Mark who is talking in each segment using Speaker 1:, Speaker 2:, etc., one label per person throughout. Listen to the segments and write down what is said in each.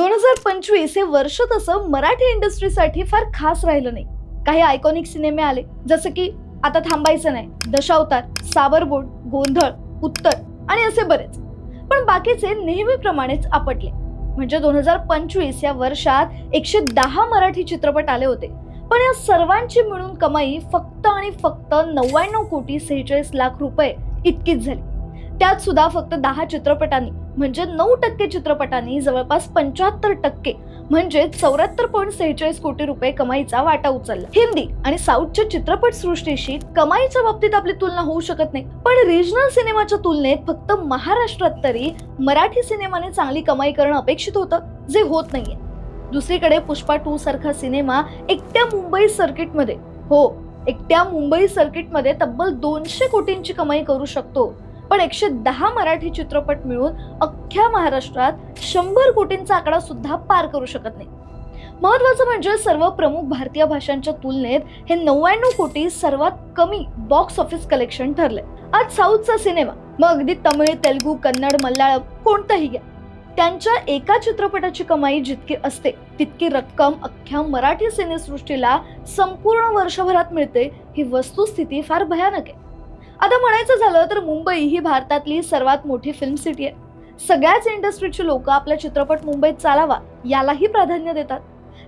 Speaker 1: 2025 हे वर्ष तसं मराठी इंडस्ट्रीसाठी फार खास राहिलं नाही. काही आयकॉनिक सिनेमे आले, जसं की आता थांबायचं नाही, दशावतार, सावरबोट, गोंधळ, उत्तर आणि असे बरेच. पण बाकीचे नेहमीप्रमाणेच आपटले. म्हणजे 2025 या वर्षात 110 मराठी चित्रपट आले होते, पण या सर्वांची मिळून कमाई फक्त आणि फक्त 99,46,00,000 रुपये इतकीच झाली. त्यात सुद्धा फक्त 10 चित्रपटांनी म्हणजे 9% चित्रपटांनी जवळपास 75% म्हणजे 74.46 कोटी रुपये कमाईचा वाटा उचलला. हिंदी आणि साऊथच्या चित्रपट सृष्टीशी कमाईच्या बाबतीत आपली तुलना होऊ शकत नाही, पण रिजनल सिनेमाच्या तुलनेत फक्त महाराष्ट्रात तरी मराठी सिनेमाने चांगली कमाई करणं अपेक्षित होतं, जे होत नाहीये. दुसरीकडे पुष्पा 2 सारखा सिनेमा एकट्या मुंबई सर्किटमध्ये तब्बल 200 कोटींची कमाई करू शकतो, पण 110 मराठी चित्रपट मिळून अख्ख्या महाराष्ट्रात 100 कोटींचा आकडा सुद्धा पार करू शकत नाही. महत्वाचं म्हणजे सर्व प्रमुख भारतीय भाषांच्या तुलनेत हे 99 कोटी सर्वात कमी बॉक्स ऑफिस कलेक्शन ठरले. आज साऊथचा सिनेमा, मग अगदी तमिळ, तेलुगू, कन्नड, मल्याळम कोणताही घ्या, त्यांच्या एका चित्रपटाची कमाई जितकी असते तितकी रक्कम अख्ख्या मराठी सिनेसृष्टीला संपूर्ण वर्षभरात मिळते. ही वस्तुस्थिती फार भयानक आहे. आता म्हणायचं झालं तर मुंबई ही भारतातली सर्वात मोठी फिल्म सिटी आहे. सगळ्याच इंडस्ट्रीची लोक आपला चित्रपट मुंबईत चालावा यालाही प्राधान्य देतात.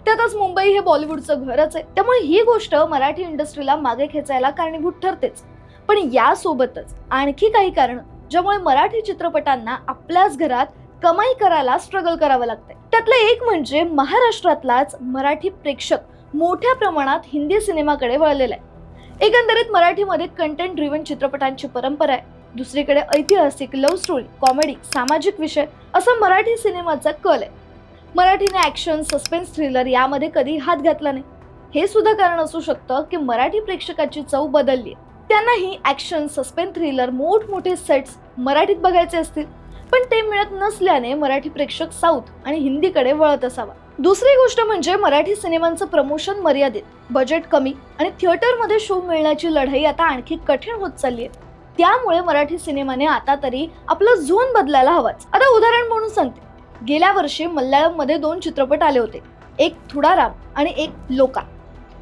Speaker 1: त्यातच मुंबई हे बॉलिवूडचं घरच आहे, त्यामुळे ही गोष्ट मराठी इंडस्ट्रीला मागे खेचायला कारणीभूत ठरतेच. पण यासोबतच आणखी काही कारण ज्यामुळे मराठी चित्रपटांना आपल्याच घरात कमाई करायला स्ट्रगल करावं लागतंय. त्यातलं एक म्हणजे महाराष्ट्रातलाच मराठी प्रेक्षक मोठ्या प्रमाणात हिंदी सिनेमाकडे वळलेला आहे. एकंदरीत मराठीमध्ये कंटेंट ड्रिव्हन चित्रपटांची परंपरा आहे. दुसरीकडे ऐतिहासिक, लव्ह स्टोरी, कॉमेडी, सामाजिक विषय असा मराठी सिनेमाचा कल आहे. मराठीने ऍक्शन, सस्पेन्स, थ्रिलर यामध्ये कधी हात घातला नाही. हे सुद्धा कारण असू शकतं की मराठी प्रेक्षकाची चव बदलली आहे. त्यांनाही ऍक्शन, सस्पेन्स, थ्रिलर, मोठमोठे सेट्स मराठीत बघायचे असतील, पण ते मिळत नसल्याने मराठी प्रेक्षक साऊथ आणि हिंदीकडे वळत असावा. दुसरी गोष्ट म्हणजे मराठी सिनेमांचं प्रमोशन मर्यादित, बजेट कमी आणि थिएटरमध्ये शो मिळण्याची लढाई आता आणखी कठीण होत चालली आहे. त्यामुळे मराठी सिनेमाने आता तरी आपला झोन बदलायला हवाच. आता उदाहरण म्हणून सांगते, गेल्या वर्षी मल्याळम मध्ये 2 चित्रपट आले होते, एक थुडाराम आणि एक लोका.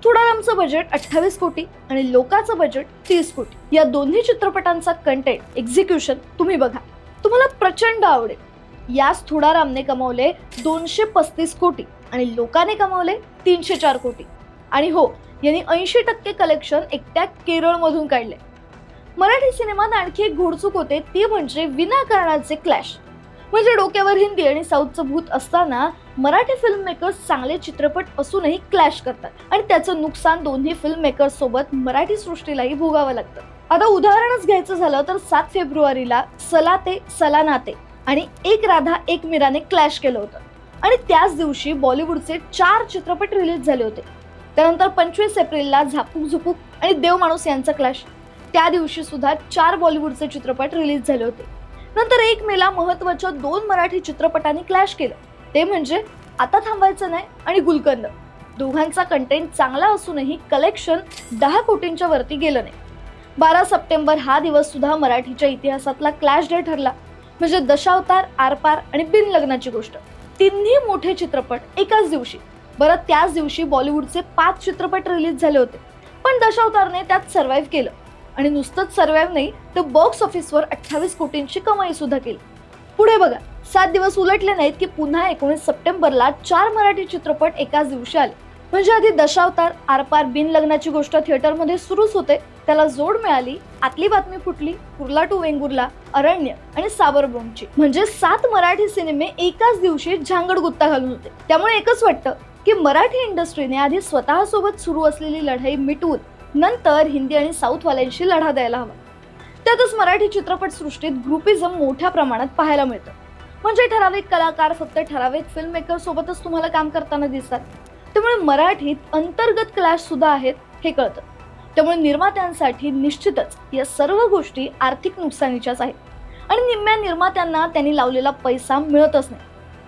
Speaker 1: थुडारामचं बजेट 28 कोटी आणि लोकाचं बजेट 30 कोटी. या दोन्ही चित्रपटांचा कंटेंट, एक्झिक्युशन तुम्ही बघा, तुम्हाला प्रचंड आवडेल. याच थुडारामने कमावले 235 कोटी आणि लोकाने कमावले 304 कोटी. आणि हो, यांनी 80% कलेक्शन एकट्या केरळमधून काढले. मराठी सिनेमात आणखी एक घोडचूक होते, ती म्हणजे विनाकारणाचे क्लॅश. म्हणजे डोक्यावर हिंदी आणि साऊथचं भूत असताना मराठी फिल्म मेकर्स चांगले चित्रपट असूनही क्लॅश करतात आणि त्याचं नुकसान दोन्ही फिल्म मेकर्स सोबत मराठी सृष्टीलाही भोगावं लागतं. आता उदाहरणच घ्यायचं झालं तर 7 फेब्रुवारीला सलाते सलानाते आणि एक राधा एक मीराने क्लॅश केलं होतं आणि त्याच दिवशी बॉलिवूडचे 4 चित्रपट रिलीज झाले होते. त्यानंतर 25 एप्रिलला झापूक झुपूक आणि देव माणूस यांचा क्लॅश. त्या दिवशी सुद्धा 4 बॉलिवूडचे चित्रपट रिलीज झाले होते. नंतर 1 मेला महत्वाच्या 2 मराठी चित्रपटांनी क्लॅश केलं, ते म्हणजे आता थांबायचं नाही आणि गुलकंद. दोघांचा कंटेंट चांगला असूनही कलेक्शन 10 कोटींच्या वरती गेलं नाही. 12 सप्टेंबर हा दिवस सुद्धा मराठीच्या इतिहासातला क्लॅश डे ठरला. म्हणजे दशावतार, आरपार आणि बिन लग्नाची गोष्ट, तिन्ही मोठे चित्रपट एकाच दिवशी. बरं, त्याच दिवशी बॉलिवूडचे 5 चित्रपट रिलीज झाले होते, पण दशावतारने त्यात सर्व्हाइव्ह केलं आणि नुसतंच सर्व्हाइव्ह नाही तर बॉक्स ऑफिसवर 28 कोटींची कमाई सुद्धा केली. पुढे बघा, 7 दिवस उलटले नाहीत की पुन्हा 19 सप्टेंबरला 4 मराठी चित्रपट एकाच दिवशी आले. म्हणजे आधी दशावतार, आरपार, बिन लग्नाची गोष्ट थिएटरमध्ये सुरूच होते, त्याला जोड मिळाली आतली बातमी फुटली, कुर्ला टू वेंगुर्ला, अरण्य आणि सावरबोटची. म्हणजे 7 मराठी सिनेमे एकाच दिवशी झांगड गुत्ता घालून होते. त्यामुळे एकच वाटतं की मराठी इंडस्ट्रीने आधी स्वतःसोबत सुरू असलेली लढाई मिटवून नंतर हिंदी आणि साऊथवाल्यांशी लढा द्यायला हवा. त्यातच मराठी चित्रपट सृष्टीत ग्रुपिझम मोठ्या प्रमाणात पाहायला मिळतं. म्हणजे ठराविक कलाकार फक्त ठराविक फिल्म मेकर सोबतच तुम्हाला काम करताना दिसतात. त्यामुळे मराठीत अंतर्गत क्लॅश सुद्धा आहेत हे कळतं. त्यामुळे निर्मात्यांसाठी निश्चितच या सर्व गोष्टी आर्थिक नुकसानीच्याच आहेत आणि निम्म्या निर्मात्यांना त्यांनी लावलेला पैसा मिळतच नाही.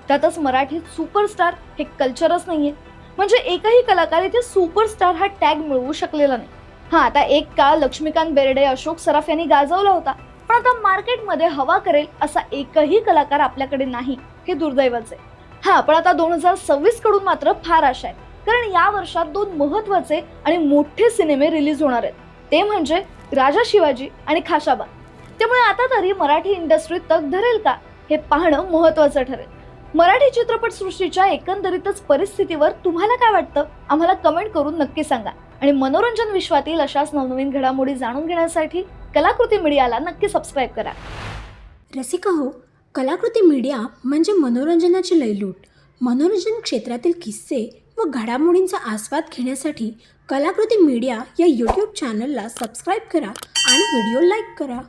Speaker 1: त्यातच मराठीत सुपरस्टार हे कल्चरच नाहीये. म्हणजे एकही कलाकार इथे सुपरस्टार हा टॅग मिळवू शकलेला नाही. आता एक काळ लक्ष्मीकांत बेर्डे, अशोक सराफ यांनी गाजवला होता, पण आता मार्केटमध्ये हवा करेल असा एकही कलाकार आपल्याकडे नाही, हे दुर्दैवाचं आहे. हा, पण आता 2026 कडून मात्र फार आशा आहे, कारण या वर्षात 2 महत्त्वाचे आणि मोठे सिनेमे रिलीज होणार आहेत. ते म्हणजे राजा शिवाजी आणि खाशाबा. त्यामुळे आता तरी मराठी इंडस्ट्री तग धरेल का हे पाहणं महत्त्वाचं ठरेल. मराठी चित्रपटसृष्टीच्या एकंदरीतच परिस्थितीवर तुम्हाला काय वाटतं, आम्हाला कमेंट करून नक्की सांगा. आणि मनोरंजन विश्वातील अशाच नवनवीन घडामोडी जाणून घेण्यासाठी कलाकृती मीडियाला नक्की सबस्क्राईब करा.
Speaker 2: रसिका हो, कलाकृती मीडिया म्हणजे मनोरंजनाची लयलूट. मनोरंजन क्षेत्रातील किस्से व घडामोडींचा आस्वाद घेण्यासाठी कलाकृती मीडिया या यूट्यूब चॅनलला सबस्क्राईब करा आणि व्हिडिओ लाईक करा.